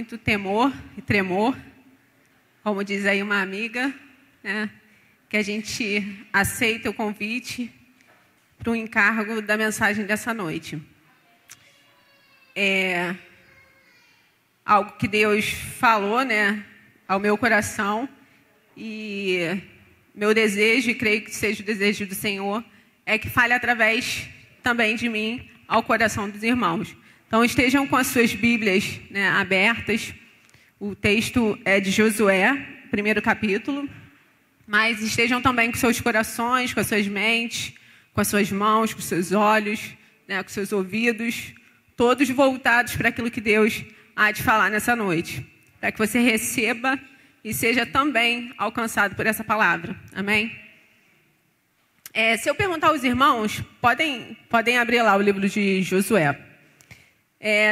muito temor e tremor, como diz aí uma amiga, né, que a gente aceita o convite para o encargo da mensagem dessa noite. É algo que Deus falou, né, ao meu coração, e meu desejo, e creio que seja o desejo do Senhor, é que fale através também de mim ao coração dos irmãos. Então estejam com as suas Bíblias, né, abertas. O texto é de Josué, primeiro capítulo, mas estejam também com seus corações, com as suas mentes, com as suas mãos, com os seus olhos, né, com os seus ouvidos, todos voltados para aquilo que Deus há de falar nessa noite, para que você receba e seja também alcançado por essa palavra. Amém? Se eu perguntar aos irmãos, podem abrir lá o livro de Josué.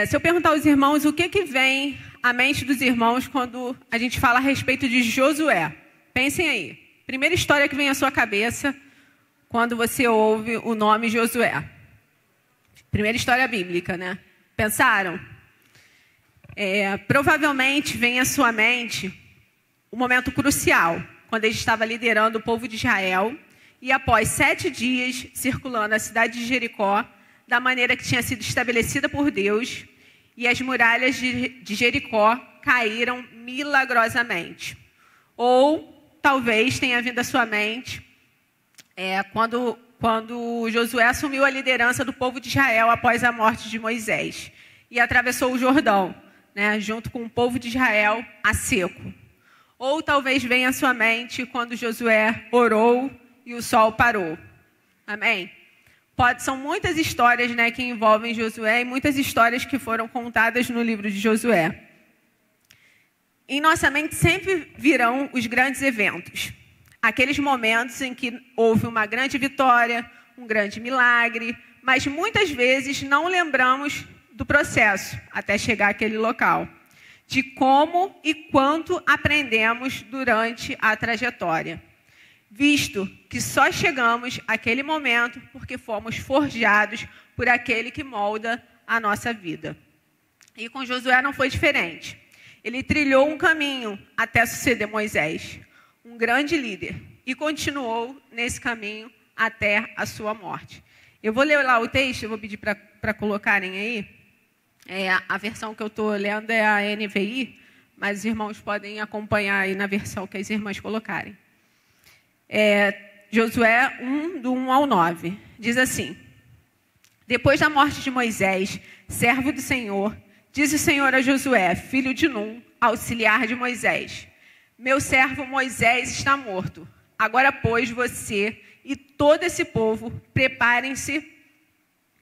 Se eu perguntar aos irmãos o que vem à mente dos irmãos quando a gente fala a respeito de Josué, pensem aí. Primeira história que vem à sua cabeça quando você ouve o nome Josué. Primeira história bíblica, né? Pensaram? Provavelmente vem à sua mente um momento crucial, quando ele estava liderando o povo de Israel e após 7 dias circulando a cidade de Jericó, da maneira que tinha sido estabelecida por Deus, e as muralhas de Jericó caíram milagrosamente. Ou talvez tenha vindo à sua mente quando Josué assumiu a liderança do povo de Israel após a morte de Moisés e atravessou o Jordão, né, junto com o povo de Israel a seco. Ou talvez venha à sua mente quando Josué orou e o sol parou. Amém? São muitas histórias, né, que envolvem Josué e muitas histórias que foram contadas no livro de Josué. Em nossa mente sempre virão os grandes eventos. Aqueles momentos em que houve uma grande vitória, um grande milagre, mas muitas vezes não lembramos do processo até chegar àquele local, de como e quanto aprendemos durante a trajetória, visto que só chegamos àquele momento porque fomos forjados por aquele que molda a nossa vida. E com Josué não foi diferente. Ele trilhou um caminho até suceder Moisés, um grande líder, e continuou nesse caminho até a sua morte. Eu vou ler lá o texto, eu vou pedir para colocarem aí. A versão que eu estou lendo é a NVI, mas os irmãos podem acompanhar aí na versão que as irmãs colocarem. Josué 1, do 1 ao 9, diz assim: Depois da morte de Moisés, servo do Senhor, diz o Senhor a Josué, filho de Num, auxiliar de Moisés: Meu servo Moisés está morto. Agora, pois, você e todo esse povo, preparem-se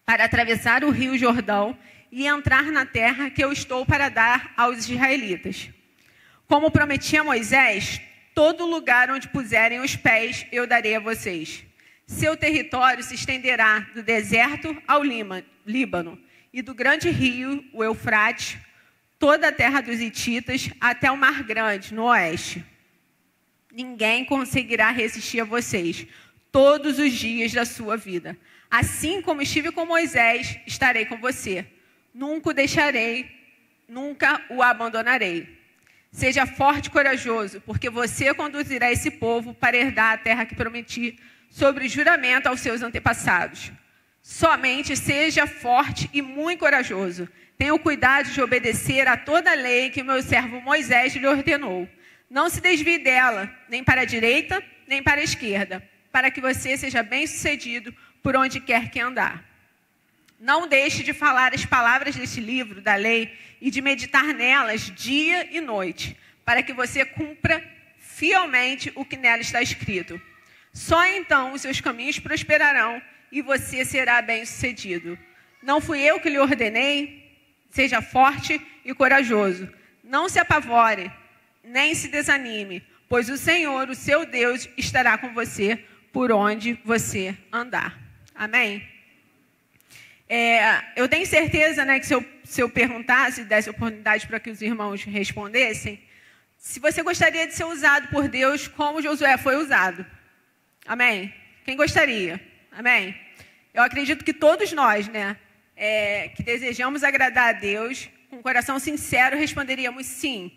para atravessar o rio Jordão e entrar na terra que eu estou para dar aos israelitas. Como prometi a Moisés, todo lugar onde puserem os pés eu darei a vocês. Seu território se estenderá do deserto ao Líbano e do grande rio, o Eufrates, toda a terra dos hititas até o Mar Grande, no oeste. Ninguém conseguirá resistir a vocês todos os dias da sua vida. Assim como estive com Moisés, estarei com você. Nunca o deixarei, nunca o abandonarei. Seja forte e corajoso, porque você conduzirá esse povo para herdar a terra que prometi sobre juramento aos seus antepassados. Somente seja forte e muito corajoso. Tenha o cuidado de obedecer a toda a lei que meu servo Moisés lhe ordenou. Não se desvie dela, nem para a direita, nem para a esquerda, para que você seja bem-sucedido por onde quer que andar. Não deixe de falar as palavras deste livro da lei e de meditar nelas dia e noite, para que você cumpra fielmente o que nela está escrito. Só então os seus caminhos prosperarão e você será bem-sucedido. Não fui eu que lhe ordenei? Seja forte e corajoso. Não se apavore, nem se desanime, pois o Senhor, o seu Deus, estará com você por onde você andar. Amém? Eu tenho certeza, né, que se eu perguntasse, desse oportunidade para que os irmãos respondessem, se você gostaria de ser usado por Deus como Josué foi usado. Amém? Quem gostaria? Amém? Eu acredito que todos nós, né, que desejamos agradar a Deus, com coração sincero, responderíamos sim.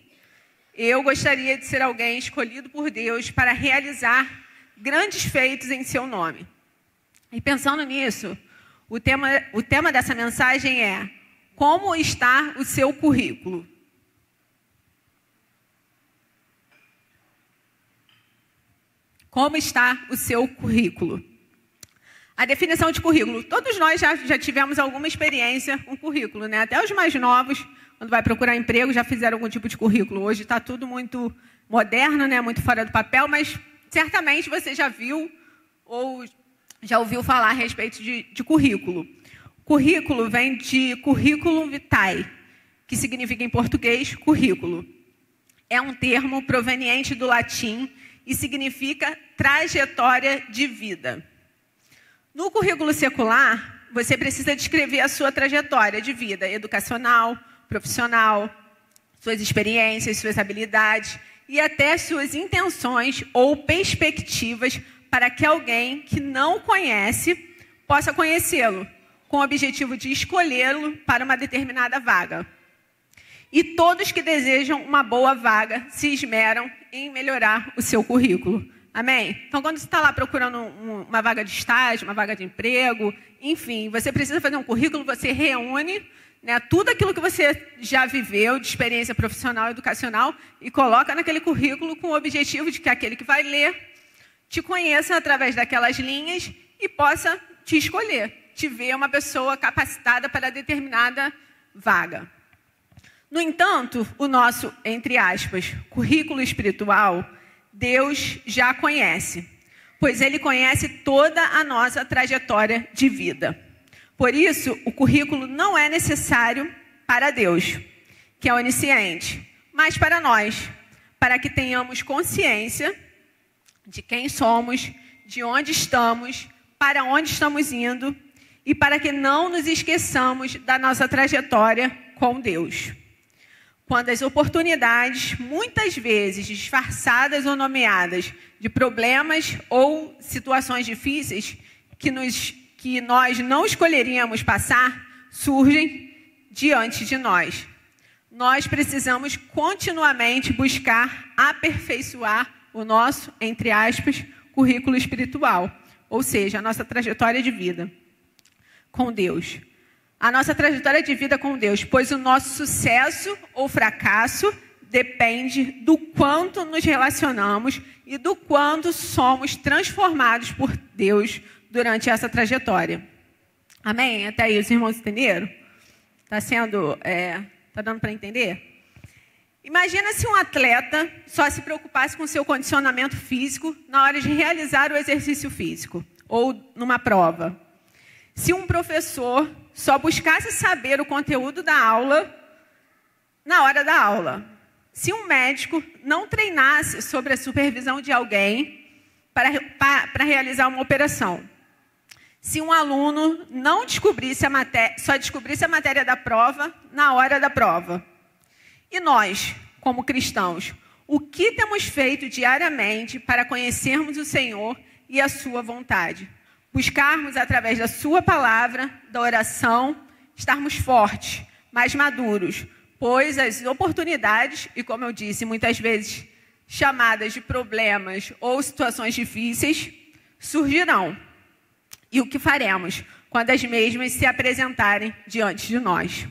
Eu gostaria de ser alguém escolhido por Deus para realizar grandes feitos em seu nome. E pensando nisso, o tema dessa mensagem é: como está o seu currículo? Como está o seu currículo? A definição de currículo. Todos nós já tivemos alguma experiência com currículo, né? Até os mais novos, quando vai procurar emprego, já fizeram algum tipo de currículo. Hoje está tudo muito moderno, né? Muito fora do papel, mas certamente você já viu ou já ouviu falar a respeito de currículo. Currículo vem de curriculum vitae, que significa em português currículo. É um termo proveniente do latim e significa trajetória de vida. No currículo secular, você precisa descrever a sua trajetória de vida educacional, profissional, suas experiências, suas habilidades e até suas intenções ou perspectivas para que alguém que não o conhece possa conhecê-lo, com o objetivo de escolhê-lo para uma determinada vaga. E todos que desejam uma boa vaga se esmeram em melhorar o seu currículo. Amém? Então, quando você está lá procurando uma vaga de estágio, uma vaga de emprego, enfim, você precisa fazer um currículo, você reúne, né, tudo aquilo que você já viveu de experiência profissional e educacional e coloca naquele currículo com o objetivo de que aquele que vai ler te conheça através daquelas linhas e possa te escolher, te ver uma pessoa capacitada para determinada vaga. No entanto, o nosso, entre aspas, currículo espiritual, Deus já conhece, pois Ele conhece toda a nossa trajetória de vida. Por isso, o currículo não é necessário para Deus, que é onisciente, mas para nós, para que tenhamos consciência de quem somos, de onde estamos, para onde estamos indo e para que não nos esqueçamos da nossa trajetória com Deus. Quando as oportunidades, muitas vezes disfarçadas ou nomeadas de problemas ou situações difíceis que nós não escolheríamos passar, surgem diante de nós. Nós precisamos continuamente buscar aperfeiçoar o nosso, entre aspas, currículo espiritual, ou seja, a nossa trajetória de vida com Deus. A nossa trajetória de vida com Deus, pois o nosso sucesso ou fracasso depende do quanto nos relacionamos e do quanto somos transformados por Deus durante essa trajetória. Amém? Até aí, os irmãos entenderam? Tá dando para entender? Imagina se um atleta só se preocupasse com seu condicionamento físico na hora de realizar o exercício físico ou numa prova. Se um professor só buscasse saber o conteúdo da aula na hora da aula. Se um médico não treinasse sobre a supervisão de alguém para realizar uma operação. Se um aluno não descobrisse só descobrisse a matéria da prova na hora da prova. E nós, como cristãos, o que temos feito diariamente para conhecermos o Senhor e a sua vontade? Buscarmos, através da sua palavra, da oração, estarmos fortes, mais maduros, pois as oportunidades, e como eu disse, muitas vezes chamadas de problemas ou situações difíceis, surgirão. E o que faremos quando as mesmas se apresentarem diante de nós?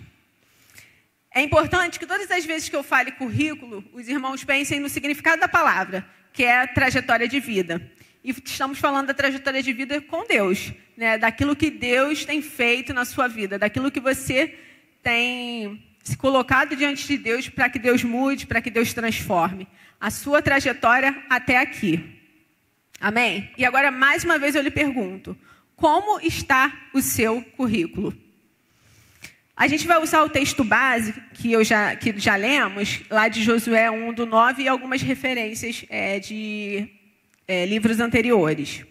É importante que todas as vezes que eu fale currículo, os irmãos pensem no significado da palavra, que é a trajetória de vida. E estamos falando da trajetória de vida com Deus, né? Daquilo que Deus tem feito na sua vida, daquilo que você tem se colocado diante de Deus para que Deus mude, para que Deus transforme a sua trajetória até aqui. Amém? E agora, mais uma vez, eu lhe pergunto, como está o seu currículo? A gente vai usar o texto base que já lemos, lá de Josué 1, do 9, e algumas referências de livros anteriores.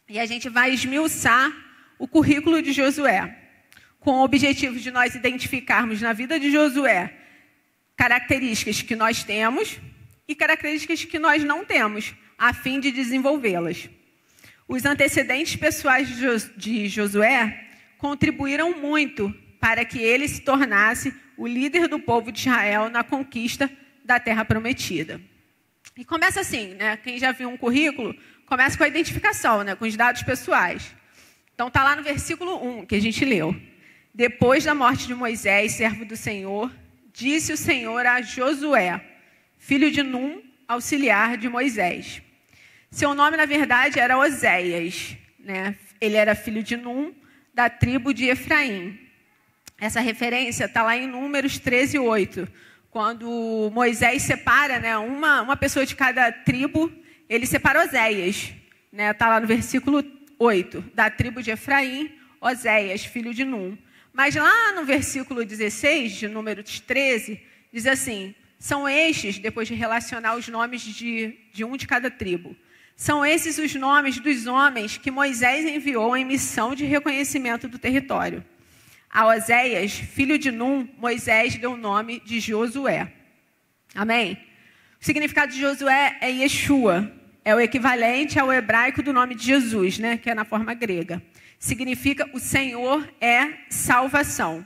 E a gente vai esmiuçar o currículo de Josué, com o objetivo de nós identificarmos na vida de Josué características que nós temos e características que nós não temos, a fim de desenvolvê-las. Os antecedentes pessoais de Josué contribuíram muito para que ele se tornasse o líder do povo de Israel na conquista da terra prometida. E começa assim, né? Quem já viu um currículo, começa com a identificação, né? Com os dados pessoais. Então está lá no versículo 1, que a gente leu. Depois da morte de Moisés, servo do Senhor, disse o Senhor a Josué, filho de Num, auxiliar de Moisés. Seu nome, na verdade, era Oséias, né? Ele era filho de Num, da tribo de Efraim. Essa referência está lá em Números 13:8, quando Moisés separa, né, uma pessoa de cada tribo, ele separa Oséias. Está lá no versículo 8, da tribo de Efraim, Oséias, filho de Num. Mas lá no versículo 16, de Números 13, diz assim, são estes, depois de relacionar os nomes de um de cada tribo, são esses os nomes dos homens que Moisés enviou em missão de reconhecimento do território. A Oséias, filho de Num, Moisés deu o nome de Josué. Amém? O significado de Josué é Yeshua. É o equivalente ao hebraico do nome de Jesus, né? Que é na forma grega. Significa o Senhor é salvação.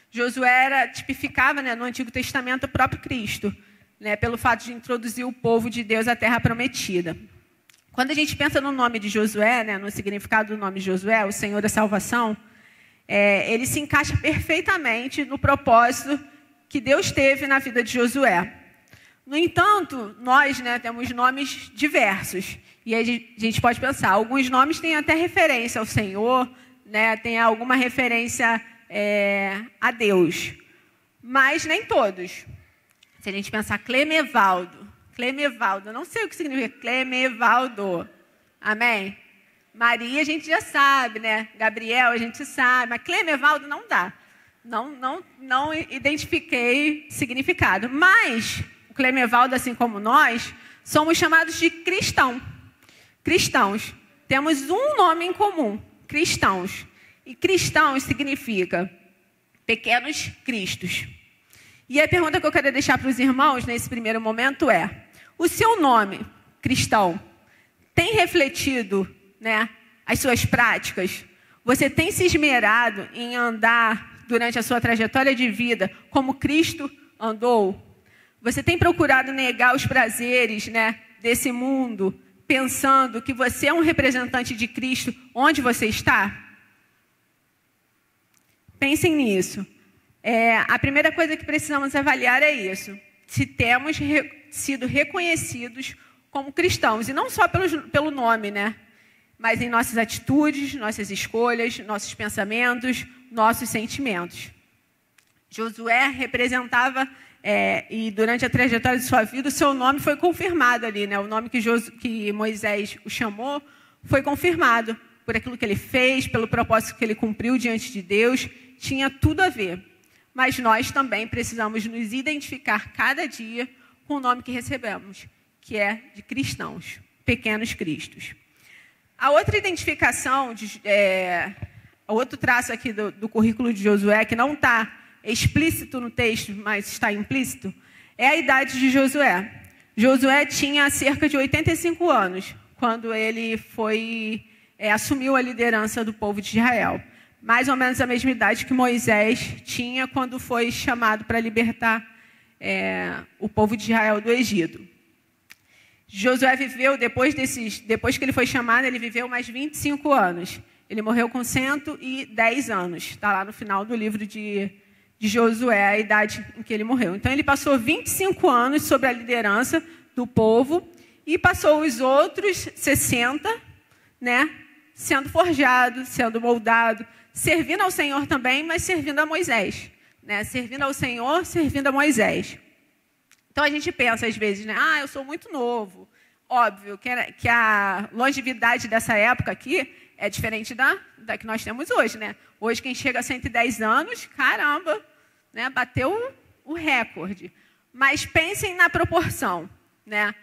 Josué tipificava, né, no Antigo Testamento o próprio Cristo, né, pelo fato de introduzir o povo de Deus à terra prometida. Quando a gente pensa no nome de Josué, né, no significado do nome de Josué, o Senhor é salvação, ele se encaixa perfeitamente no propósito que Deus teve na vida de Josué. No entanto, nós, né, temos nomes diversos. E a gente pode pensar, alguns nomes têm até referência ao Senhor, né, tem alguma referência a Deus. Mas nem todos. Se a gente pensar Clemevaldo, não sei o que significa Clemevaldo. Amém? Maria a gente já sabe, né? Gabriel a gente sabe, mas Clemevaldo não dá. Não identifiquei significado. Mas o Clemevaldo, assim como nós, somos chamados de cristãos. Temos um nome em comum, cristãos. E cristãos significa pequenos cristos. E a pergunta que eu quero deixar para os irmãos nesse primeiro momento é: o seu nome, cristão, tem refletido, né, as suas práticas? Você tem se esmerado em andar durante a sua trajetória de vida como Cristo andou? Você tem procurado negar os prazeres, né, desse mundo, pensando que você é um representante de Cristo onde você está? Pensem nisso. A primeira coisa que precisamos avaliar é isso. Se temos sido reconhecidos como cristãos. E não só pelo nome, né? Mas em nossas atitudes, nossas escolhas, nossos pensamentos, nossos sentimentos. Josué representava, e durante a trajetória de sua vida, o seu nome foi confirmado ali, né? O nome que Moisés o chamou foi confirmado por aquilo que ele fez, pelo propósito que ele cumpriu diante de Deus. Tinha tudo a ver. Mas nós também precisamos nos identificar cada dia com o nome que recebemos, que é de cristãos, pequenos cristos. A outra identificação, outro traço aqui do currículo de Josué, que não está explícito no texto, mas está implícito, é a idade de Josué. Josué tinha cerca de 85 anos, quando ele assumiu a liderança do povo de Israel. Mais ou menos a mesma idade que Moisés tinha quando foi chamado para libertar o povo de Israel do Egito. Josué viveu, depois que ele foi chamado, ele viveu mais 25 anos. Ele morreu com 110 anos. Está lá no final do livro de Josué, a idade em que ele morreu. Então, ele passou 25 anos sob a liderança do povo e passou os outros 60, né, sendo forjado, sendo moldado, servindo ao Senhor também, mas servindo a Moisés. Né? Servindo ao Senhor, servindo a Moisés. Então, a gente pensa, às vezes, né? Eu sou muito novo. Óbvio que a longevidade dessa época aqui é diferente da que nós temos hoje, né? Hoje, quem chega a 110 anos, caramba, né? Bateu o recorde. Mas pensem na proporção, né?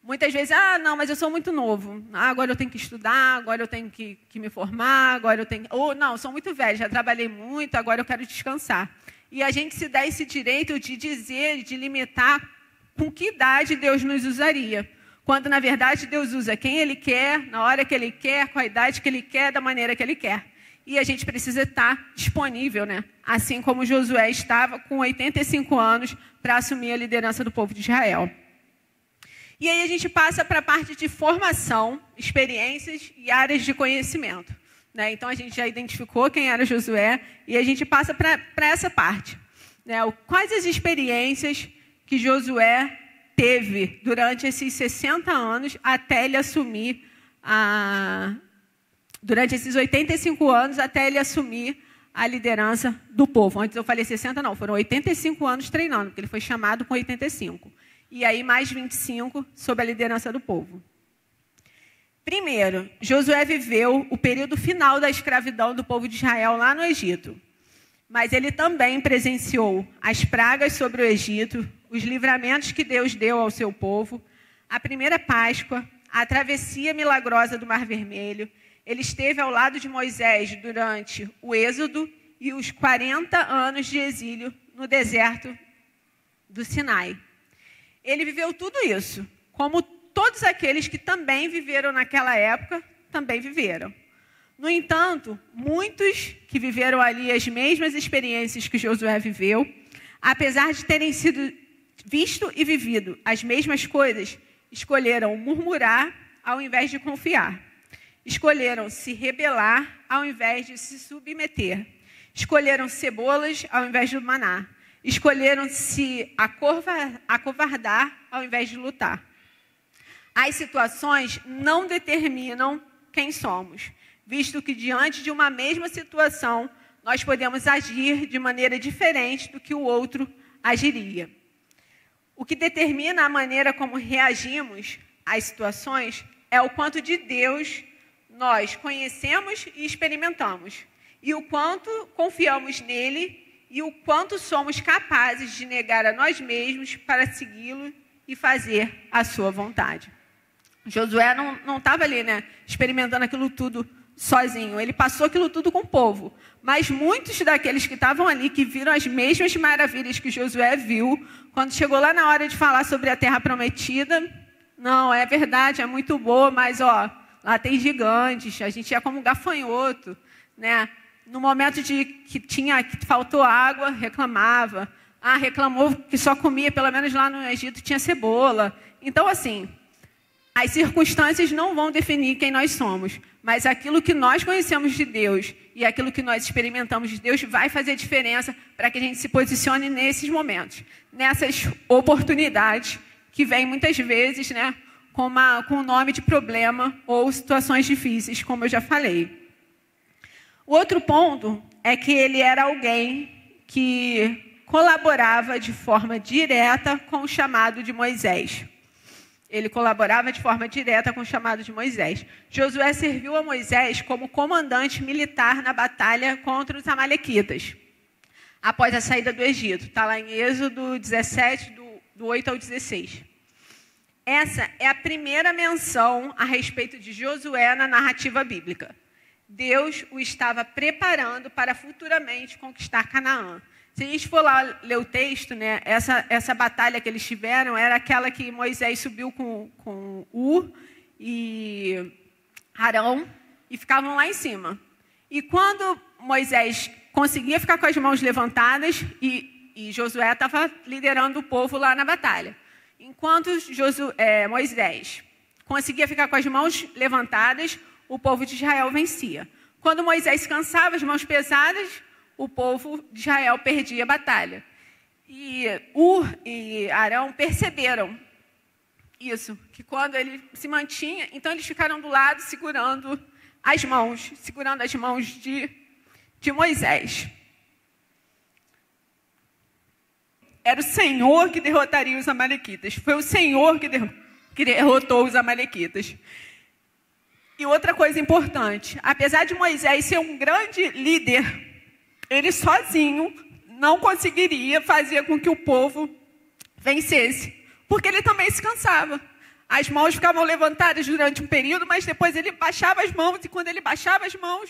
Muitas vezes, não, mas eu sou muito novo. Agora eu tenho que estudar, agora eu tenho que me formar, agora eu tenho... Ou, não, sou muito velho, já trabalhei muito, agora eu quero descansar. E a gente se dá esse direito de dizer, de limitar com que idade Deus nos usaria. Quando, na verdade, Deus usa quem Ele quer, na hora que Ele quer, com a idade que Ele quer, da maneira que Ele quer. e a gente precisa estar disponível, né? Assim como Josué estava com 85 anos para assumir a liderança do povo de Israel. E aí a gente passa para a parte de formação, experiências e áreas de conhecimento, né? Então a gente já identificou quem era Josué e a gente passa para essa parte, né? Quais as experiências que Josué teve durante esses 60 anos até ele assumir durante esses 85 anos até ele assumir a liderança do povo. Antes eu falei 60, não, foram 85 anos treinando, porque ele foi chamado com 85. E aí mais 25 sob a liderança do povo. Primeiro, Josué viveu o período final da escravidão do povo de Israel lá no Egito. Mas ele também presenciou as pragas sobre o Egito, os livramentos que Deus deu ao seu povo, a primeira Páscoa, a travessia milagrosa do Mar Vermelho. Ele esteve ao lado de Moisés durante o Êxodo e os 40 anos de exílio no deserto do Sinai. Ele viveu tudo isso, como todos aqueles que também viveram naquela época, também viveram. No entanto, muitos que viveram ali as mesmas experiências que Josué viveu, apesar de terem sido visto e vivido as mesmas coisas, escolheram murmurar ao invés de confiar. Escolheram se rebelar ao invés de se submeter. Escolheram cebolas ao invés do maná. Escolheram se acovardar ao invés de lutar. As situações não determinam quem somos, visto que diante de uma mesma situação, nós podemos agir de maneira diferente do que o outro agiria. O que determina a maneira como reagimos às situações é o quanto de Deus nós conhecemos e experimentamos, e o quanto confiamos nele e o quanto somos capazes de negar a nós mesmos para segui-lo e fazer a sua vontade. Josué não estava ali, né, experimentando aquilo tudo sozinho. Ele passou aquilo tudo com o povo. Mas muitos daqueles que estavam ali, que viram as mesmas maravilhas que Josué viu, quando chegou lá na hora de falar sobre a terra prometida, não, é verdade, é muito boa, mas ó, lá tem gigantes, a gente é como um gafanhoto, né? No momento que faltou água, reclamava. Reclamou que só comia, pelo menos lá no Egito tinha cebola. Então, assim, as circunstâncias não vão definir quem nós somos, mas aquilo que nós conhecemos de Deus e aquilo que nós experimentamos de Deus vai fazer diferença para que a gente se posicione nesses momentos, nessas oportunidades que vêm muitas vezes, né, com o nome de problema ou situações difíceis, como eu já falei. O outro ponto é que ele era alguém que colaborava de forma direta com o chamado de Moisés. Ele colaborava de forma direta com o chamado de Moisés. Josué serviu a Moisés como comandante militar na batalha contra os amalequitas, após a saída do Egito. Está lá em Êxodo 17, do 8 ao 16. Essa é a primeira menção a respeito de Josué na narrativa bíblica. Deus o estava preparando para futuramente conquistar Canaã. Se a gente for lá ler o texto, né, essa batalha que eles tiveram era aquela que Moisés subiu com Ur e Arão e ficavam lá em cima. E quando Moisés conseguia ficar com as mãos levantadas e Josué estava liderando o povo lá na batalha. Enquanto Moisés conseguia ficar com as mãos levantadas, o povo de Israel vencia. Quando Moisés cansava as mãos pesadas, o povo de Israel perdia a batalha. E Ur e Arão perceberam isso, que quando ele se mantinha, então eles ficaram do lado segurando as mãos de Moisés. Era o Senhor que derrotaria os amalequitas. Foi o Senhor que derrotou os amalequitas. E outra coisa importante, apesar de Moisés ser um grande líder, ele sozinho não conseguiria fazer com que o povo vencesse, porque ele também se cansava. As mãos ficavam levantadas durante um período, mas depois ele baixava as mãos, e quando ele baixava as mãos,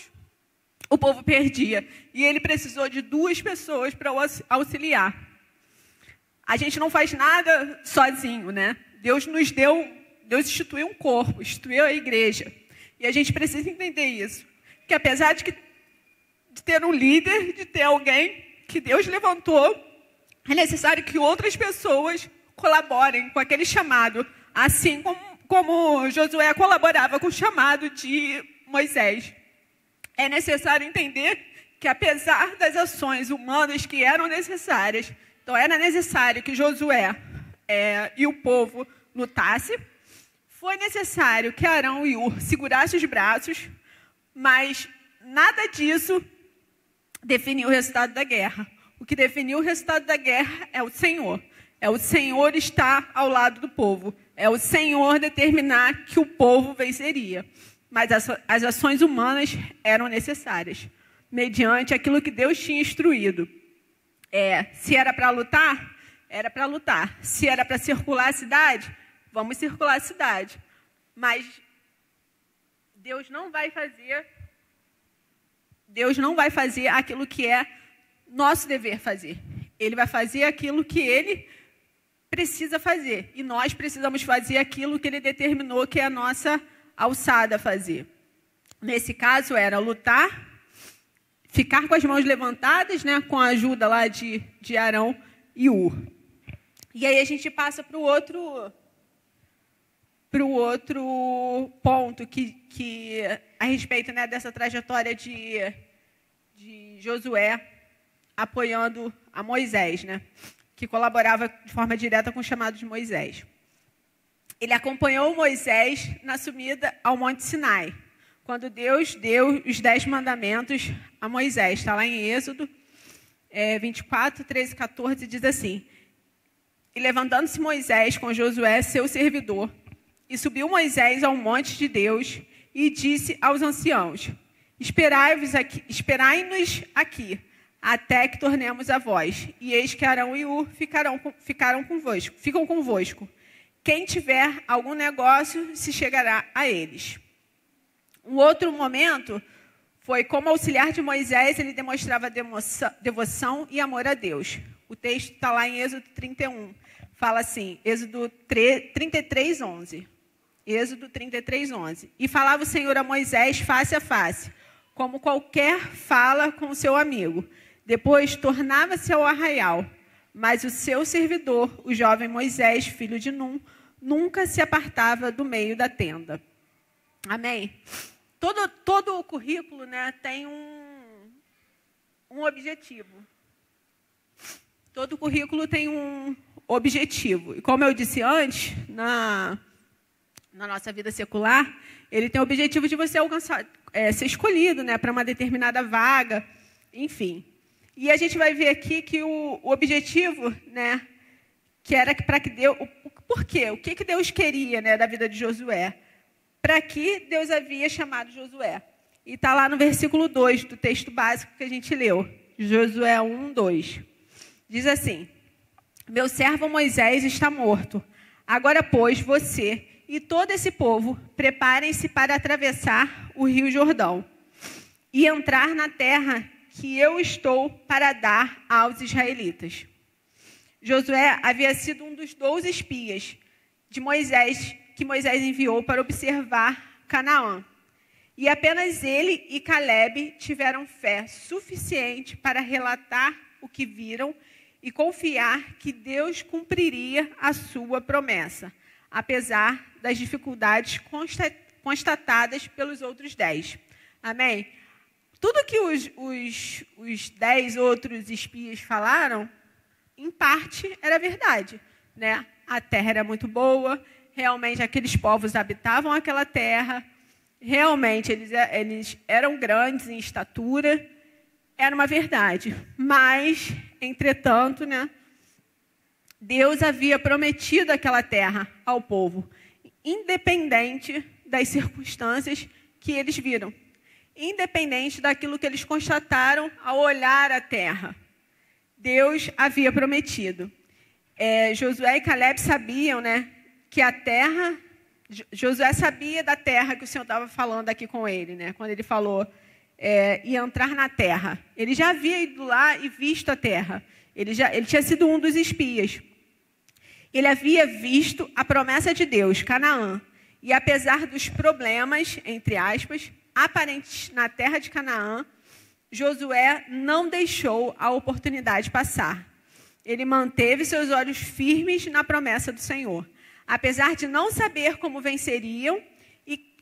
o povo perdia. E ele precisou de 2 pessoas para auxiliar. A gente não faz nada sozinho, né? Deus instituiu um corpo, instituiu a igreja. E a gente precisa entender isso. Que apesar de que ter um líder, de ter alguém que Deus levantou, é necessário que outras pessoas colaborem com aquele chamado, assim como Josué colaborava com o chamado de Moisés. É necessário entender que, apesar das ações humanas que eram necessárias, então era necessário que Josué e o povo lutassem, foi necessário que Arão e Ur segurassem os braços, mas nada disso definiu o resultado da guerra. O que definiu o resultado da guerra é o Senhor. É o Senhor estar ao lado do povo. É o Senhor determinar que o povo venceria. Mas as ações humanas eram necessárias, mediante aquilo que Deus tinha instruído. Se era para lutar, era para lutar. Se era para circular a cidade, vamos circular a cidade. Mas Deus não vai fazer aquilo que é nosso dever fazer. Ele vai fazer aquilo que Ele precisa fazer. E nós precisamos fazer aquilo que Ele determinou que é a nossa alçada a fazer. Nesse caso era lutar, ficar com as mãos levantadas, né, com a ajuda lá de Arão e Ur. E aí a gente passa para o outro ponto que a respeito, né, dessa trajetória de Josué apoiando a Moisés, né, que colaborava de forma direta com o chamado de Moisés. Ele acompanhou Moisés na subida ao Monte Sinai, quando Deus deu os 10 mandamentos a Moisés. Está lá em Êxodo 24, 13 e 14, diz assim: E levantando-se Moisés com Josué, seu servidor, e subiu Moisés ao monte de Deus, e disse aos anciãos: Esperai-nos aqui, até que tornemos a vós. E eis que Arão e Ur ficam convosco. Quem tiver algum negócio se chegará a eles. Um outro momento foi como auxiliar de Moisés, ele demonstrava devoção e amor a Deus. O texto está lá em Êxodo 31. Fala assim, Êxodo 33, 11. Êxodo 33, 11. E falava o Senhor a Moisés face a face, como qualquer fala com o seu amigo. Depois tornava-se ao arraial. Mas o seu servidor, o jovem Moisés, filho de Num, nunca se apartava do meio da tenda. Amém? Todo o currículo, né, tem um objetivo. Todo o currículo tem um objetivo. E como eu disse antes, na nossa vida secular, ele tem o objetivo de você alcançar, ser escolhido, né, para uma determinada vaga, enfim. E a gente vai ver aqui que o objetivo, né, que era para que Deus... Por quê? O que Deus queria, né, da vida de Josué? Para que Deus havia chamado Josué? E está lá no versículo 2 do texto básico que a gente leu. Josué 1, 2. Diz assim: Meu servo Moisés está morto. Agora, pois, você e todo esse povo preparem-se para atravessar o rio Jordão e entrar na terra que eu estou para dar aos israelitas. Josué havia sido um dos 12 espias de Moisés, que Moisés enviou para observar Canaã. E apenas ele e Caleb tiveram fé suficiente para relatar o que viram e confiar que Deus cumpriria a sua promessa, apesar das dificuldades constatadas pelos outros 10. Amém? Tudo que os 10 outros espias falaram, em parte, era verdade, né? A terra era muito boa, realmente aqueles povos habitavam aquela terra, realmente eles eram grandes em estatura, era uma verdade. Mas, entretanto, né, Deus havia prometido aquela terra ao povo, independente das circunstâncias que eles viram, independente daquilo que eles constataram ao olhar a terra. Deus havia prometido. Josué e Caleb sabiam, né, que a terra... Josué sabia da terra que o Senhor estava falando aqui com ele, né, quando ele falou ia entrar na terra. Ele já havia ido lá e visto a terra. Ele tinha sido um dos espias. Ele havia visto a promessa de Deus, Canaã. E apesar dos problemas, entre aspas, aparentes na terra de Canaã, Josué não deixou a oportunidade passar. Ele manteve seus olhos firmes na promessa do Senhor. Apesar de não saber como venceriam,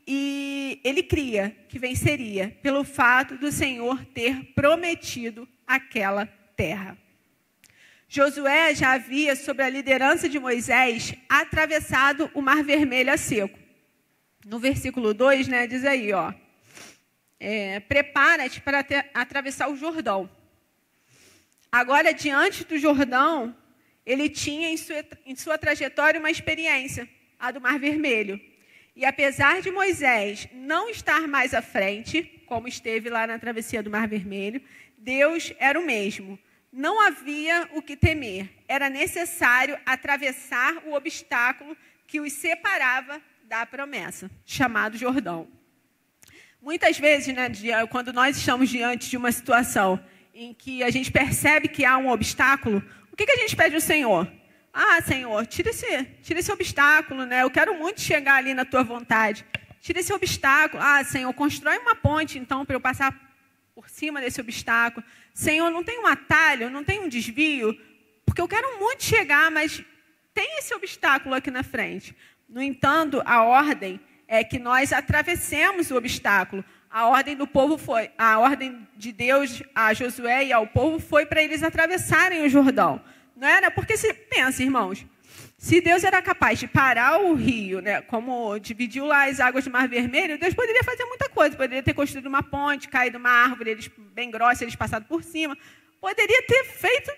e ele cria que venceria pelo fato do Senhor ter prometido aquela terra. Josué já havia, sob a liderança de Moisés, atravessado o Mar Vermelho a seco. No versículo 2, né, diz aí, ó, prepara-te para atravessar o Jordão. Agora, diante do Jordão, ele tinha em sua trajetória uma experiência, a do Mar Vermelho. E apesar de Moisés não estar mais à frente, como esteve lá na travessia do Mar Vermelho, Deus era o mesmo. Não havia o que temer. Era necessário atravessar o obstáculo que os separava da promessa, chamado Jordão. Muitas vezes, né, quando nós estamos diante de uma situação em que a gente percebe que há um obstáculo, o que a gente pede ao Senhor? Ah, Senhor, tira esse obstáculo, né? Eu quero muito chegar ali na tua vontade. Tira esse obstáculo. Ah, Senhor, constrói uma ponte, então, para eu passar por cima desse obstáculo. Senhor, não tem um atalho, não tem um desvio, porque eu quero muito chegar, mas tem esse obstáculo aqui na frente. No entanto, a ordem é que nós atravessemos o obstáculo. A ordem do povo foi, a ordem de Deus a Josué e ao povo foi para eles atravessarem o Jordão. Não era? Porque se pensa, irmãos, se Deus era capaz de parar o rio, né, como dividiu lá as águas do Mar Vermelho, Deus poderia fazer muita coisa. Poderia ter construído uma ponte, caído uma árvore eles, bem grossa, eles passado por cima. Poderia ter feito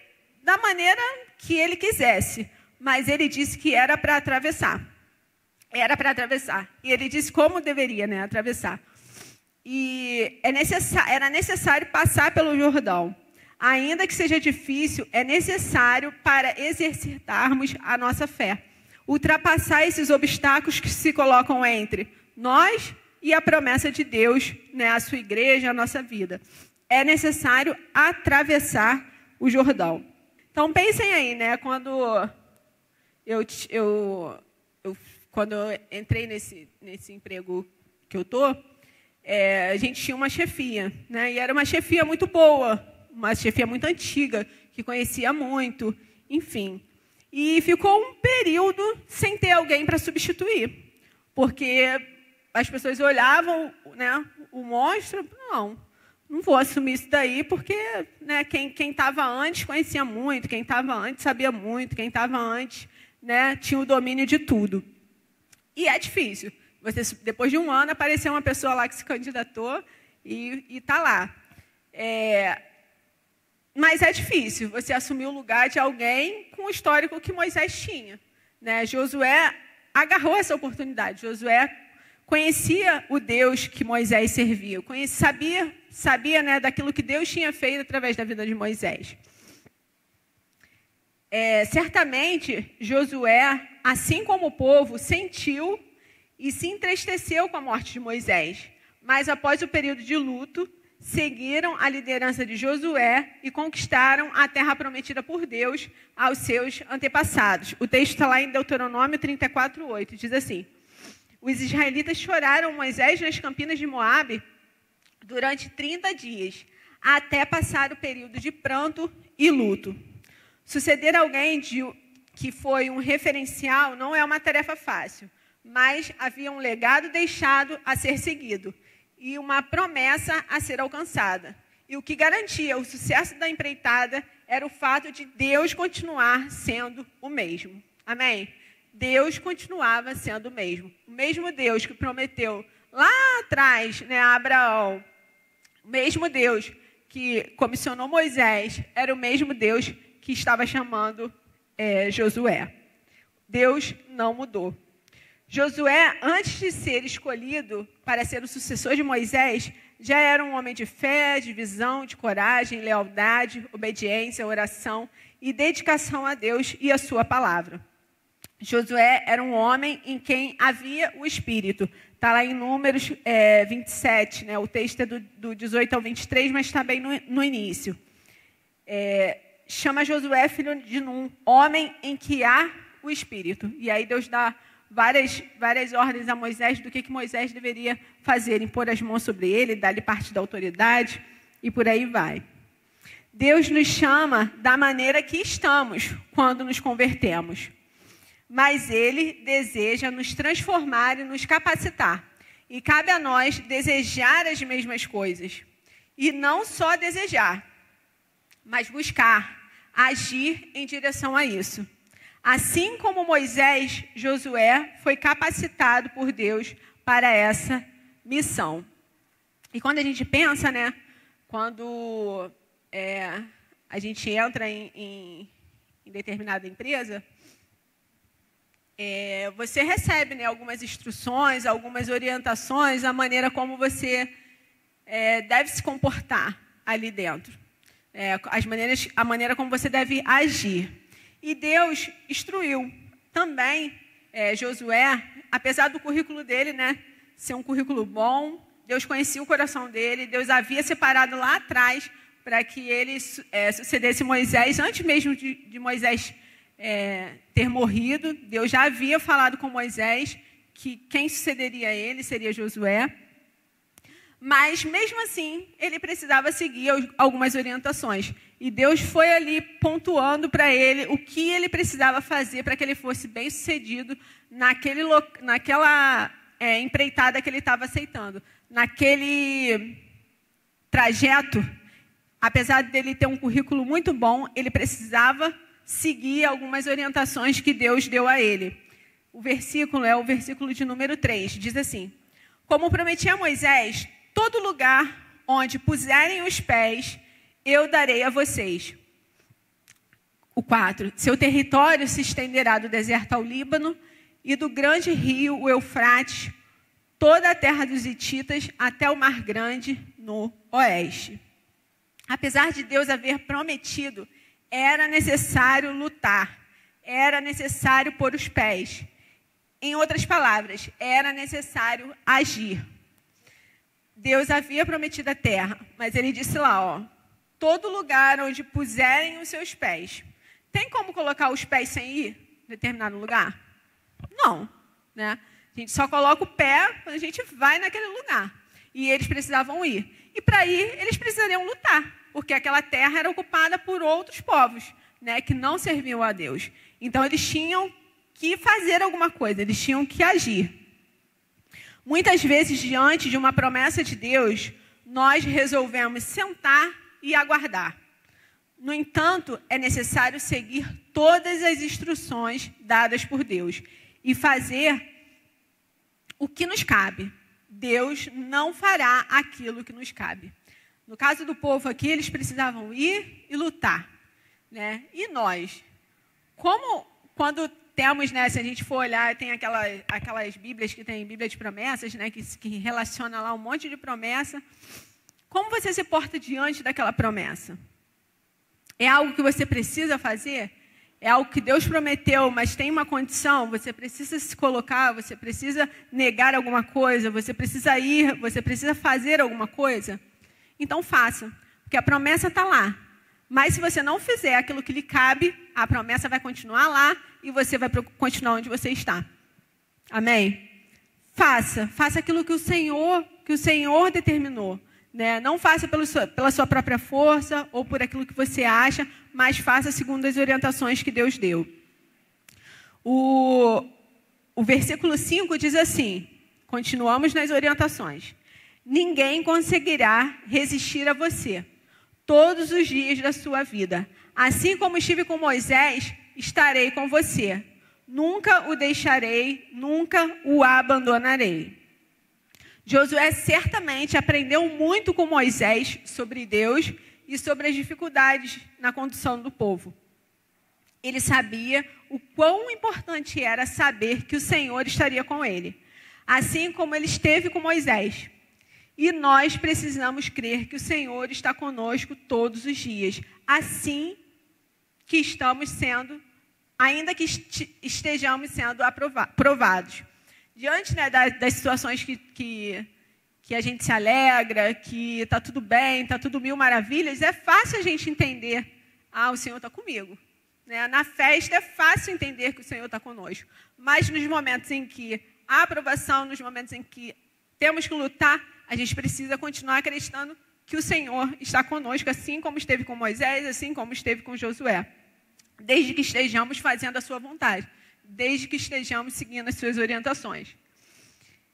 da maneira que ele quisesse. Mas ele disse que era para atravessar. Era para atravessar. E ele disse como deveria, né, atravessar. E era necessário passar pelo Jordão. Ainda que seja difícil, é necessário para exercitarmos a nossa fé. Ultrapassar esses obstáculos que se colocam entre nós e a promessa de Deus, né, a sua igreja, a nossa vida. É necessário atravessar o Jordão. Então, pensem aí, né, quando eu entrei nesse emprego que eu estou, a gente tinha uma chefia, né, e era uma chefia muito boa, uma chefia muito antiga, que conhecia muito, enfim. E ficou um período sem ter alguém para substituir, porque as pessoas olhavam, né, o monstro, não vou assumir isso daí, porque, né, quem estava antes conhecia muito, quem estava antes sabia muito, quem estava antes, né, tinha o domínio de tudo. E é difícil. Você, depois de um ano, apareceu uma pessoa lá que se candidatou e está lá. Mas é difícil você assumir o lugar de alguém com o histórico que Moisés tinha, né? Josué agarrou essa oportunidade. Josué conhecia o Deus que Moisés servia, sabia, né, daquilo que Deus tinha feito através da vida de Moisés. Certamente, Josué, assim como o povo, sentiu e se entristeceu com a morte de Moisés. Mas, após o período de luto, seguiram a liderança de Josué e conquistaram a terra prometida por Deus aos seus antepassados. O texto está lá em Deuteronômio 34:8. Diz assim: os israelitas choraram Moisés nas campinas de Moabe durante 30 dias, até passar o período de pranto e luto. Suceder alguém que foi um referencial não é uma tarefa fácil, mas havia um legado deixado a ser seguido e uma promessa a ser alcançada. E o que garantia o sucesso da empreitada era o fato de Deus continuar sendo o mesmo. Amém? Deus continuava sendo o mesmo Deus que prometeu lá atrás, né, a Abraão, o mesmo Deus que comissionou Moisés, era o mesmo Deus que estava chamando Josué. Deus não mudou. Josué, antes de ser escolhido para ser o sucessor de Moisés, já era um homem de fé, de visão, de coragem, lealdade, obediência, oração e dedicação a Deus e a sua palavra. Josué era um homem em quem havia o Espírito. Está lá em Números 27, né? O texto é do 18 ao 23, mas está bem no início. Chama Josué filho de Num, homem em que há o Espírito. E aí Deus dá várias ordens a Moisés do que Moisés deveria fazer, impor as mãos sobre ele, dar-lhe parte da autoridade. e por aí vai. Deus nos chama da maneira que estamos quando nos convertemos. Mas Ele deseja nos transformar e nos capacitar. E cabe a nós desejar as mesmas coisas. E não só desejar, mas buscar, agir em direção a isso. Assim como Moisés, Josué foi capacitado por Deus para essa missão. E quando a gente pensa, né, quando a gente entra em determinada empresa, você recebe, né, algumas instruções, algumas orientações, a maneira como você deve se comportar ali dentro. A maneira como você deve agir. E Deus instruiu também Josué, apesar do currículo dele, né, ser um currículo bom, Deus conhecia o coração dele, Deus havia separado lá atrás para que ele sucedesse Moisés, antes mesmo de Moisés ter morrido. Deus já havia falado com Moisés que quem sucederia a ele seria Josué. Mas, mesmo assim, ele precisava seguir algumas orientações. E Deus foi ali pontuando para ele o que ele precisava fazer para que ele fosse bem-sucedido naquela empreitada que ele estava aceitando. Naquele trajeto, apesar dele ter um currículo muito bom, ele precisava seguir algumas orientações que Deus deu a ele. O versículo é o versículo de número 3, diz assim: como prometi a Moisés, todo lugar onde puserem os pés, eu darei a vocês. O 4, seu território se estenderá do deserto ao Líbano e do grande rio, o Eufrates, toda a terra dos hititas até o Mar Grande no oeste. Apesar de Deus haver prometido, era necessário lutar, era necessário pôr os pés. Em outras palavras, era necessário agir. Deus havia prometido a terra, mas ele disse lá, todo lugar onde puserem os seus pés. Tem como colocar os pés sem ir em determinado lugar? Não, né? A gente só coloca o pé quando a gente vai naquele lugar. E eles precisavam ir. E para ir, eles precisariam lutar, porque aquela terra era ocupada por outros povos, né, que não serviam a Deus. Então, eles tinham que fazer alguma coisa, eles tinham que agir. Muitas vezes, diante de uma promessa de Deus, nós resolvemos sentar e aguardar. No entanto, é necessário seguir todas as instruções dadas por Deus e fazer o que nos cabe. Deus não fará aquilo que nos cabe. No caso do povo aqui, eles precisavam ir e lutar, né? E nós? Quando temos, né, se a gente for olhar, tem aquelas Bíblias que tem Bíblia de promessas, né, que relaciona lá um monte de promessa. Como você se porta diante daquela promessa? É algo que você precisa fazer? É algo que Deus prometeu, mas tem uma condição? Você precisa se colocar, você precisa negar alguma coisa, você precisa ir, você precisa fazer alguma coisa? Então faça, porque a promessa está lá. Mas se você não fizer aquilo que lhe cabe, a promessa vai continuar lá e você vai continuar onde você está. Amém? Faça aquilo que o Senhor determinou. Né? Não faça pela sua própria força ou por aquilo que você acha, mas faça segundo as orientações que Deus deu. O versículo 5 diz assim, continuamos nas orientações. Ninguém conseguirá resistir a você todos os dias da sua vida. Assim como estive com Moisés, estarei com você. Nunca o deixarei, nunca o abandonarei. Josué certamente aprendeu muito com Moisés sobre Deus e sobre as dificuldades na condução do povo. Ele sabia o quão importante era saber que o Senhor estaria com ele, assim como ele esteve com Moisés. E nós precisamos crer que o Senhor está conosco todos os dias, assim que estamos sendo, ainda que estejamos sendo provados. Diante, né, das situações que a gente se alegra, que está tudo bem, está tudo mil maravilhas, é fácil a gente entender, o Senhor está comigo. Né? Na festa é fácil entender que o Senhor está conosco. Mas nos momentos em que há aprovação, nos momentos em que temos que lutar, a gente precisa continuar acreditando que o Senhor está conosco, assim como esteve com Moisés, assim como esteve com Josué, desde que estejamos fazendo a sua vontade, desde que estejamos seguindo as suas orientações.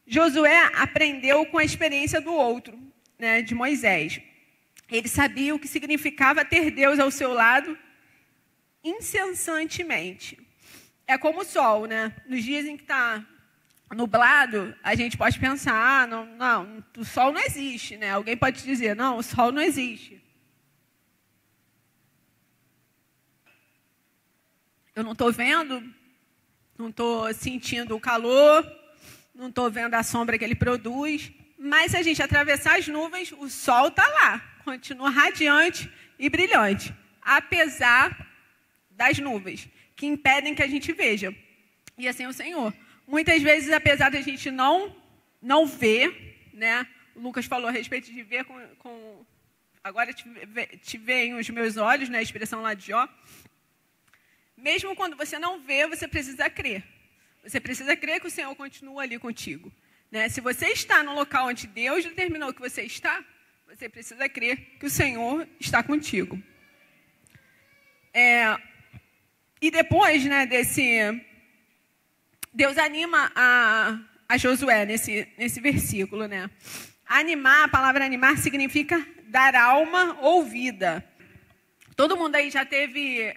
Josué aprendeu com a experiência do outro, né, de Moisés. Ele sabia o que significava ter Deus ao seu lado incessantemente. É como o sol, né? Nos dias em que está nublado, a gente pode pensar, não, o sol não existe, né? Alguém pode dizer, não, o sol não existe. Eu não estou vendo, não estou sentindo o calor, não estou vendo a sombra que ele produz, mas se a gente atravessar as nuvens, o sol está lá, continua radiante e brilhante, apesar das nuvens, que impedem que a gente veja. E assim é o Senhor. Muitas vezes, apesar de a gente não ver, né? O Lucas falou a respeito de ver com agora te veem os meus olhos, né? A expressão lá de Jó. Mesmo quando você não vê, você precisa crer. Você precisa crer que o Senhor continua ali contigo, né? Se você está no local onde Deus determinou que você está, você precisa crer que o Senhor está contigo. E depois, né, Deus anima a Josué nesse versículo, né? Animar, a palavra animar significa dar alma ou vida. Todo mundo aí já teve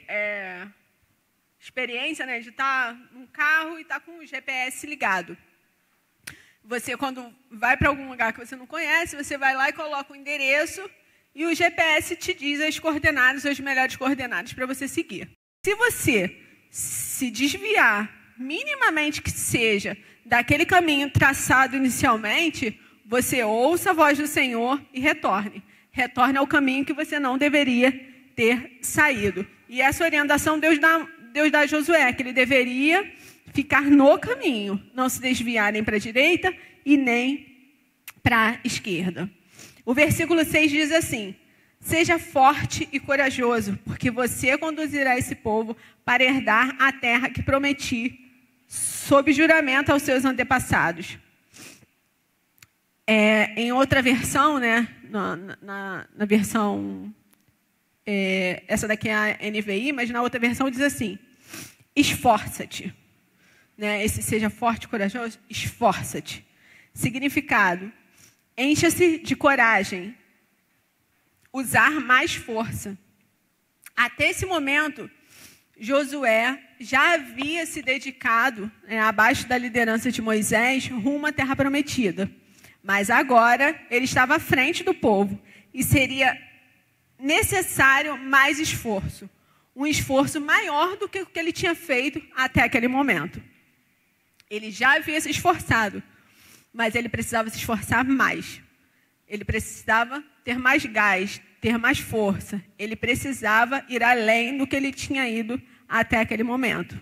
experiência, né, de estar num carro e estar com o GPS ligado. Você, quando vai para algum lugar que você não conhece, você vai lá e coloca o endereço e o GPS te diz as coordenadas, as melhores coordenadas para você seguir. Se você se desviar, minimamente que seja, daquele caminho traçado inicialmente, você ouça a voz do Senhor e retorne. Retorne ao caminho que você não deveria ter saído. E essa orientação Deus dá a Josué, que ele deveria ficar no caminho, não se desviar nem para a direita e nem para a esquerda. O versículo 6 diz assim: seja forte e corajoso, porque você conduzirá esse povo para herdar a terra que prometi, sob juramento aos seus antepassados. Em outra versão, né, na versão, essa daqui é a NVI, mas na outra versão diz assim: esforça-te. Né, esse seja forte e corajoso, esforça-te. Significado: encha-se de coragem, usar mais força. Até esse momento, Josué já havia se dedicado, abaixo da liderança de Moisés, rumo à terra prometida. Mas agora ele estava à frente do povo e seria necessário mais esforço. Um esforço maior do que o que ele tinha feito até aquele momento. Ele já havia se esforçado, mas ele precisava se esforçar mais. Ele precisava ter mais gás, ter mais força. Ele precisava ir além do que ele tinha ido até aquele momento.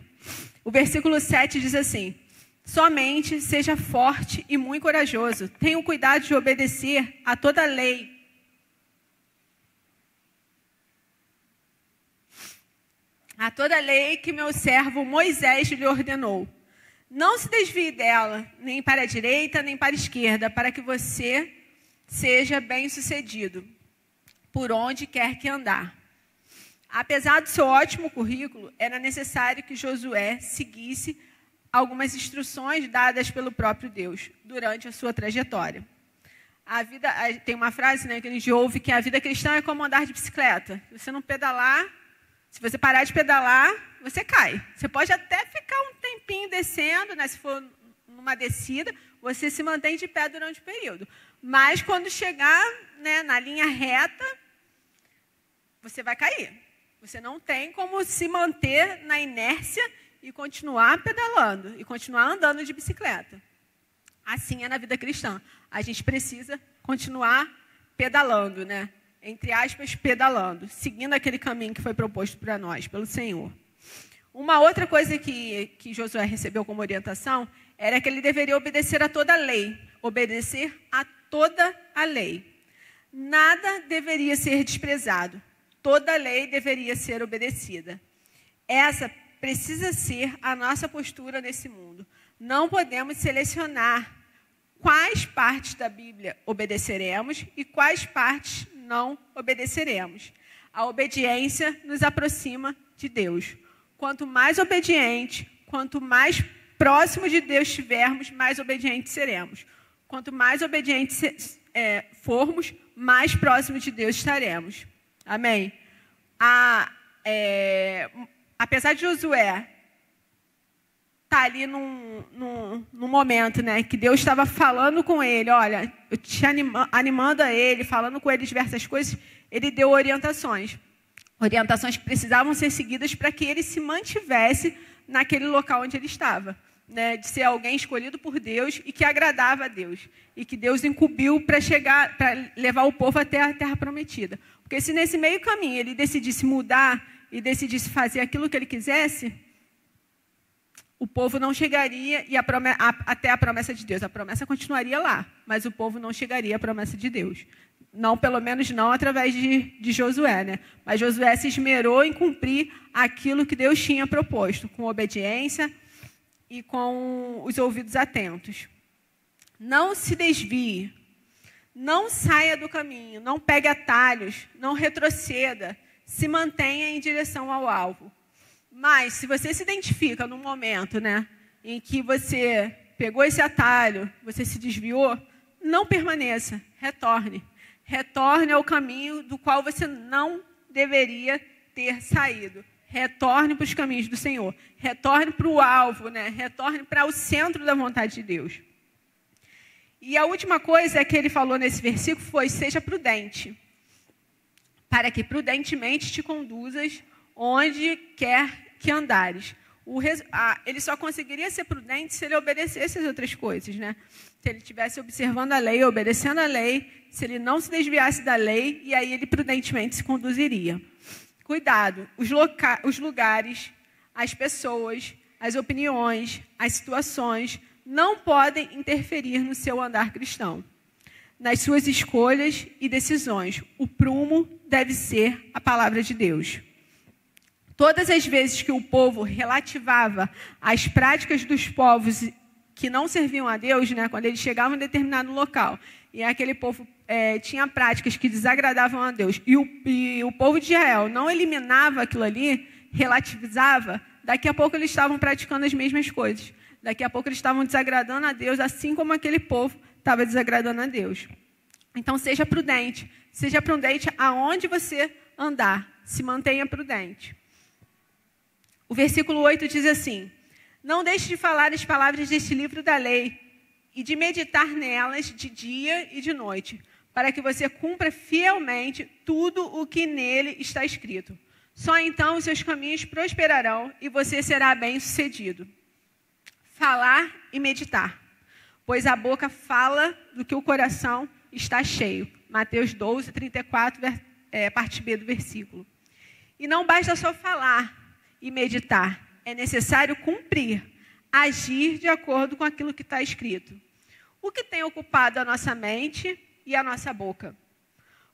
O versículo 7 diz assim: somente seja forte e muito corajoso. Tenha o cuidado de obedecer a toda a lei. A toda a lei que meu servo Moisés lhe ordenou. Não se desvie dela, nem para a direita, nem para a esquerda, para que você seja bem-sucedido por onde quer que andar. Apesar do seu ótimo currículo, era necessário que Josué seguisse algumas instruções dadas pelo próprio Deus durante a sua trajetória. Tem uma frase, né, que a gente ouve, que a vida cristã é como andar de bicicleta. Se você não pedalar, se você parar de pedalar, você cai. Você pode até ficar um tempinho descendo, né, se for numa descida, você se mantém de pé durante o período. Mas quando chegar, né, na linha reta, você vai cair. Você não tem como se manter na inércia e continuar pedalando, e continuar andando de bicicleta. Assim é na vida cristã. A gente precisa continuar pedalando, né? Entre aspas, pedalando, seguindo aquele caminho que foi proposto para nós, pelo Senhor. Uma outra coisa que Josué recebeu como orientação era que ele deveria obedecer a toda a lei. Obedecer a toda a lei. Nada deveria ser desprezado. Toda a lei deveria ser obedecida. Essa precisa ser a nossa postura nesse mundo. Não podemos selecionar quais partes da Bíblia obedeceremos e quais partes não obedeceremos. A obediência nos aproxima de Deus. Quanto mais obediente, quanto mais próximo de Deus estivermos, mais obedientes seremos. Quanto mais obedientes formos, mais próximo de Deus estaremos. Amém? Apesar de Josué estar ali num momento, né, que Deus estava falando com ele, olha, eu te animando a ele, falando com ele diversas coisas, ele deu orientações. Orientações que precisavam ser seguidas para que ele se mantivesse naquele local onde ele estava. Né, de ser alguém escolhido por Deus e que agradava a Deus. E que Deus incumbiu para levar o povo até a terra prometida. Porque se nesse meio caminho ele decidisse mudar e decidisse fazer aquilo que ele quisesse, o povo não chegaria até a promessa de Deus. A promessa continuaria lá, mas o povo não chegaria à promessa de Deus. Não, pelo menos não através de Josué. Né? Mas Josué se esmerou em cumprir aquilo que Deus tinha proposto, com obediência e com os ouvidos atentos. Não se desvie, não saia do caminho, não pegue atalhos, não retroceda, se mantenha em direção ao alvo. Mas, se você se identifica num momento, né, em que você pegou esse atalho, você se desviou, não permaneça, retorne. Retorne ao caminho do qual você não deveria ter saído. Retorne para os caminhos do Senhor. Retorne para o alvo, né? Retorne para o centro da vontade de Deus. E a última coisa que ele falou nesse versículo foi: seja prudente, para que prudentemente te conduzas onde quer que andares. Ele só conseguiria ser prudente se ele obedecesse as outras coisas, né? Se ele estivesse observando a lei, obedecendo a lei, se ele não se desviasse da lei, e aí ele prudentemente se conduziria. Cuidado, os lugares, as pessoas, as opiniões, as situações não podem interferir no seu andar cristão, nas suas escolhas e decisões. O prumo deve ser a palavra de Deus. Todas as vezes que o povo relativava as práticas dos povos que não serviam a Deus, né, quando eles chegavam em determinado local, e aquele povo tinha práticas que desagradavam a Deus, e o povo de Israel não eliminava aquilo ali, relativizava, daqui a pouco eles estavam praticando as mesmas coisas. Daqui a pouco eles estavam desagradando a Deus, assim como aquele povo estava desagradando a Deus. Então, seja prudente aonde você andar, se mantenha prudente. O versículo 8 diz assim: não deixe de falar as palavras deste livro da lei e de meditar nelas de dia e de noite, para que você cumpra fielmente tudo o que nele está escrito. Só então os seus caminhos prosperarão e você será bem-sucedido. Falar e meditar, pois a boca fala do que o coração está cheio. Mateus 12, 34, parte B do versículo. E não basta só falar e meditar, é necessário cumprir, agir de acordo com aquilo que está escrito. O que tem ocupado a nossa mente e a nossa boca?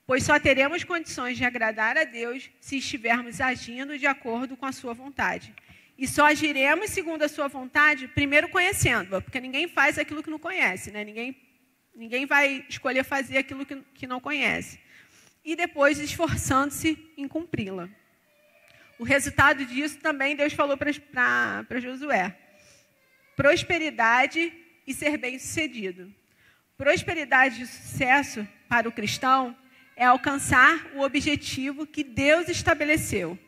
Pois só teremos condições de agradar a Deus se estivermos agindo de acordo com a sua vontade. E só agiremos segundo a sua vontade, primeiro conhecendo-a, porque ninguém faz aquilo que não conhece, né? Ninguém vai escolher fazer aquilo que não conhece. E depois esforçando-se em cumpri-la. O resultado disso também Deus falou para Josué: prosperidade e ser bem-sucedido. Prosperidade e sucesso para o cristão é alcançar o objetivo que Deus estabeleceu.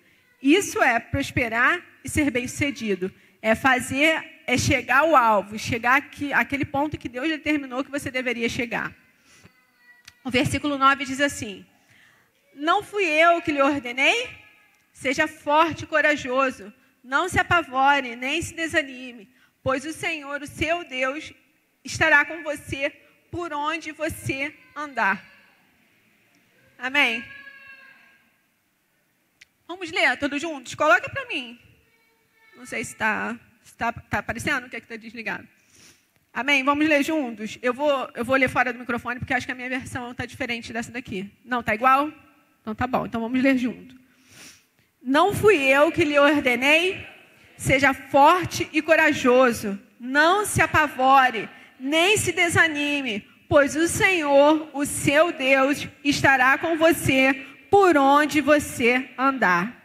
Isso é prosperar e ser bem-sucedido. É chegar ao alvo, chegar àquele ponto que Deus determinou que você deveria chegar. O versículo 9 diz assim: não fui eu que lhe ordenei? Seja forte e corajoso, não se apavore, nem se desanime, pois o Senhor, o seu Deus, estará com você por onde você andar. Amém? Vamos ler todos juntos? Coloca para mim. Não sei se está aparecendo, o que é que está desligado. Amém? Vamos ler juntos? Eu vou ler fora do microfone, porque acho que a minha versão está diferente dessa daqui. Não, está igual? Então tá bom, então vamos ler junto. Não fui eu que lhe ordenei? Seja forte e corajoso, não se apavore, nem se desanime, pois o Senhor, o seu Deus, estará com você por onde você andar.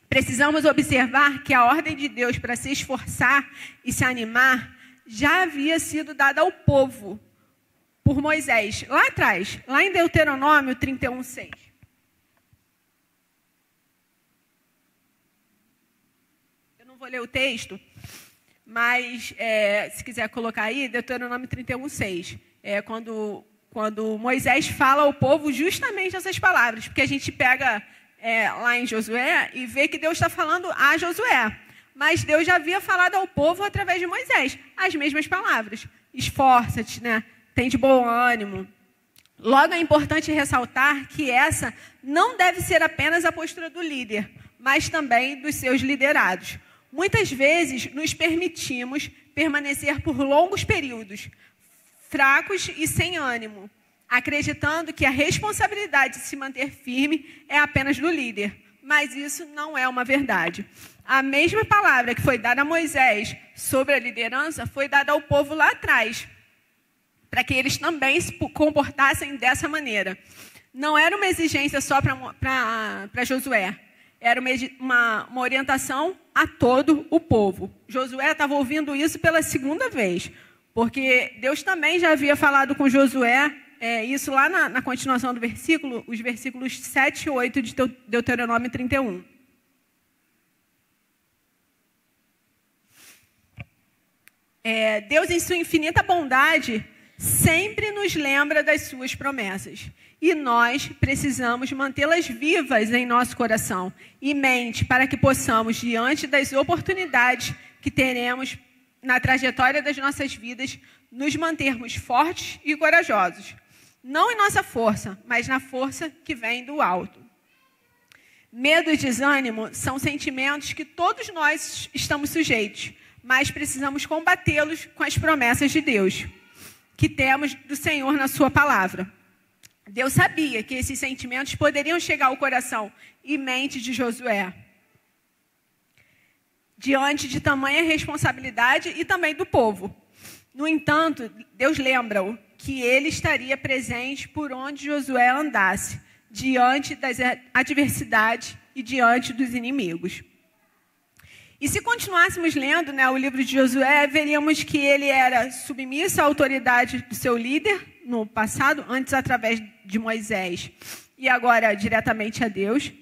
Precisamos observar que a ordem de Deus para se esforçar e se animar já havia sido dada ao povo por Moisés, lá atrás, lá em Deuteronômio 31:6. Eu não vou ler o texto, mas se quiser colocar aí, Deuteronômio 31:6. Quando Moisés fala ao povo justamente essas palavras, porque a gente pega lá em Josué e vê que Deus está falando a Josué. Mas Deus já havia falado ao povo através de Moisés as mesmas palavras. Esforça-te, né? Tem de bom ânimo. Logo, é importante ressaltar que essa não deve ser apenas a postura do líder, mas também dos seus liderados. Muitas vezes nos permitimos permanecer por longos períodos, fracos e sem ânimo, acreditando que a responsabilidade de se manter firme é apenas do líder. Mas isso não é uma verdade. A mesma palavra que foi dada a Moisés sobre a liderança foi dada ao povo lá atrás, para que eles também se comportassem dessa maneira. Não era uma exigência só para Josué, era uma orientação a todo o povo. Josué estava ouvindo isso pela segunda vez, porque Deus também já havia falado com Josué, isso lá na continuação do versículo, os versículos 7 e 8 de Deuteronômio 31. Deus, em sua infinita bondade, sempre nos lembra das suas promessas. E nós precisamos mantê-las vivas em nosso coração e mente para que possamos, diante das oportunidades que teremos na trajetória das nossas vidas, nos mantermos fortes e corajosos. Não em nossa força, mas na força que vem do alto. Medo e desânimo são sentimentos que todos nós estamos sujeitos, mas precisamos combatê-los com as promessas de Deus, que temos do Senhor na sua palavra. Deus sabia que esses sentimentos poderiam chegar ao coração e mente de Josué, diante de tamanha responsabilidade e também do povo. No entanto, Deus lembra-o que ele estaria presente por onde Josué andasse, diante das adversidades e diante dos inimigos. E se continuássemos lendo, o livro de Josué, veríamos que ele era submisso à autoridade do seu líder no passado, antes através de Moisés e agora diretamente a Deus.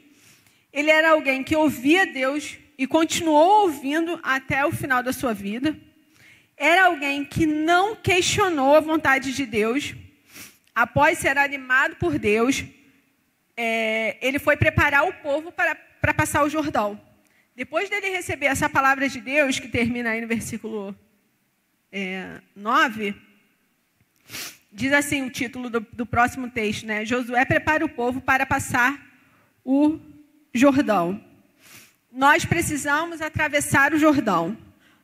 Ele era alguém que ouvia Deus e continuou ouvindo até o final da sua vida. Era alguém que não questionou a vontade de Deus. Após ser animado por Deus, ele foi preparar o povo para passar o Jordão. Depois dele receber essa palavra de Deus, que termina aí no versículo 9, diz assim o título do próximo texto, Josué prepara o povo para passar o Jordão. Nós precisamos atravessar o Jordão.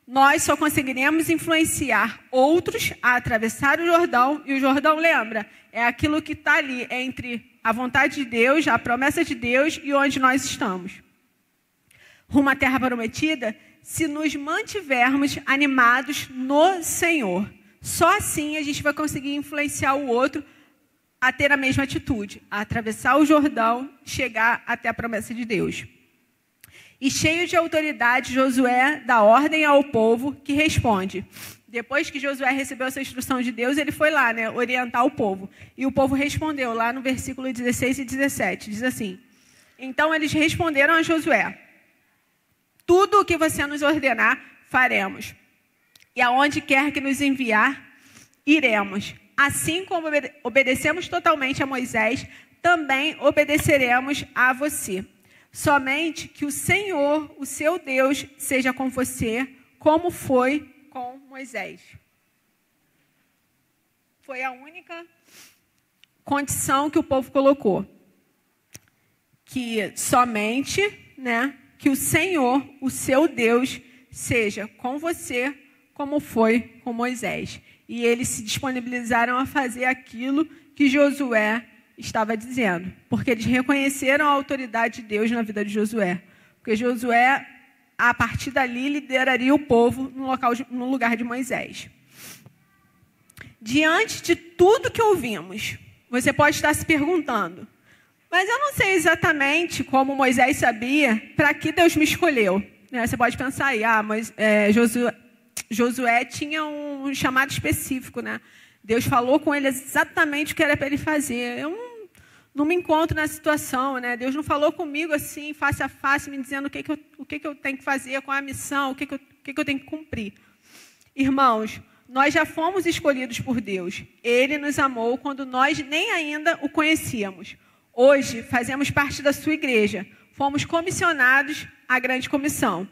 Nós só conseguiremos influenciar outros a atravessar o Jordão. E o Jordão, lembra, é aquilo que está ali entre a vontade de Deus, a promessa de Deus e onde nós estamos. Rumo à terra prometida, se nos mantivermos animados no Senhor. Só assim a gente vai conseguir influenciar o outro a ter a mesma atitude, a atravessar o Jordão, chegar até a promessa de Deus. E cheio de autoridade, Josué dá ordem ao povo, que responde. Depois que Josué recebeu essa instrução de Deus, ele foi lá, orientar o povo. E o povo respondeu lá no versículo 16 e 17. Diz assim: então eles responderam a Josué: tudo o que você nos ordenar, faremos. E aonde quer que nos enviar, iremos. Assim como obedecemos totalmente a Moisés, também obedeceremos a você. Somente que o Senhor, o seu Deus, seja com você, como foi com Moisés. Foi a única condição que o povo colocou. Que somente, que o Senhor, o seu Deus, seja com você, como foi com Moisés. E eles se disponibilizaram a fazer aquilo que Josué estava dizendo, porque eles reconheceram a autoridade de Deus na vida de Josué. Porque Josué, a partir dali, lideraria o povo no lugar de Moisés. Diante de tudo que ouvimos, você pode estar se perguntando, mas eu não sei exatamente como Moisés sabia para que Deus me escolheu. Você pode pensar aí, mas Josué tinha um chamado específico, né? Deus falou com ele exatamente o que era para ele fazer. Eu não me encontro nessa situação, né? Deus não falou comigo assim, face a face, me dizendo o que eu tenho que fazer, qual é a missão, o que eu tenho que cumprir. Irmãos, nós já fomos escolhidos por Deus. Ele nos amou quando nós nem ainda o conhecíamos. Hoje, fazemos parte da sua igreja. Fomos comissionados à grande comissão.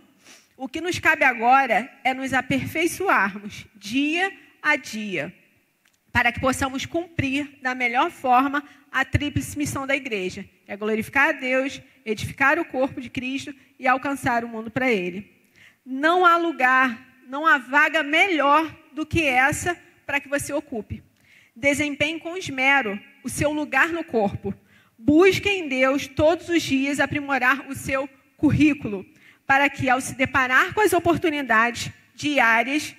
O que nos cabe agora é nos aperfeiçoarmos dia a dia, para que possamos cumprir da melhor forma a tríplice missão da igreja, que é glorificar a Deus, edificar o corpo de Cristo e alcançar o mundo para Ele. Não há lugar, não há vaga melhor do que essa para que você ocupe. Desempenhe com esmero o seu lugar no corpo. Busque em Deus todos os dias aprimorar o seu currículo, para que ao se deparar com as oportunidades diárias,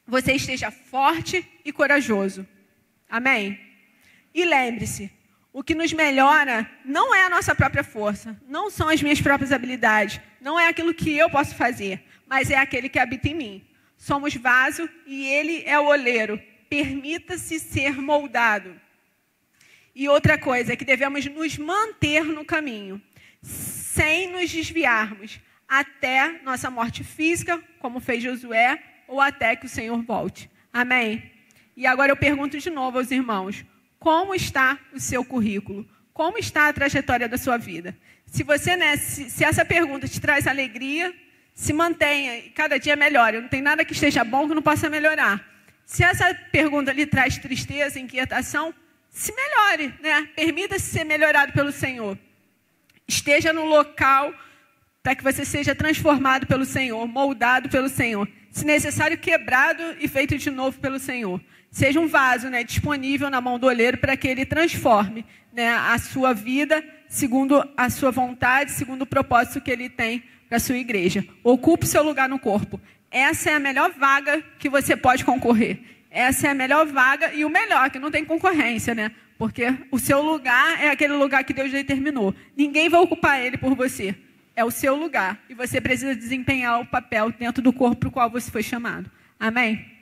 você esteja forte e corajoso. Amém? E lembre-se, o que nos melhora não é a nossa própria força, não são as minhas próprias habilidades, não é aquilo que eu posso fazer, mas é aquele que habita em mim. Somos vaso e ele é o oleiro. Permita-se ser moldado. E outra coisa é que devemos nos manter no caminho, sem nos desviarmos, até nossa morte física, como fez Josué, ou até que o Senhor volte. Amém? E agora eu pergunto de novo aos irmãos, como está o seu currículo? Como está a trajetória da sua vida? Se você, se essa pergunta te traz alegria, se mantenha e cada dia melhore. Não tem nada que esteja bom que não possa melhorar. Se essa pergunta lhe traz tristeza, inquietação, se melhore, né? Permita-se ser melhorado pelo Senhor. Esteja no local para que você seja transformado pelo Senhor, moldado pelo Senhor. Se necessário, quebrado e feito de novo pelo Senhor. Seja um vaso, né, disponível na mão do oleiro para que ele transforme, né, a sua vida segundo a sua vontade, segundo o propósito que ele tem para a sua igreja. Ocupe seu lugar no corpo. Essa é a melhor vaga que você pode concorrer. Essa é a melhor vaga e o melhor, que não tem concorrência, né? Porque o seu lugar é aquele lugar que Deus determinou. Ninguém vai ocupar ele por você. É o seu lugar. E você precisa desempenhar o papel dentro do corpo para o qual você foi chamado. Amém?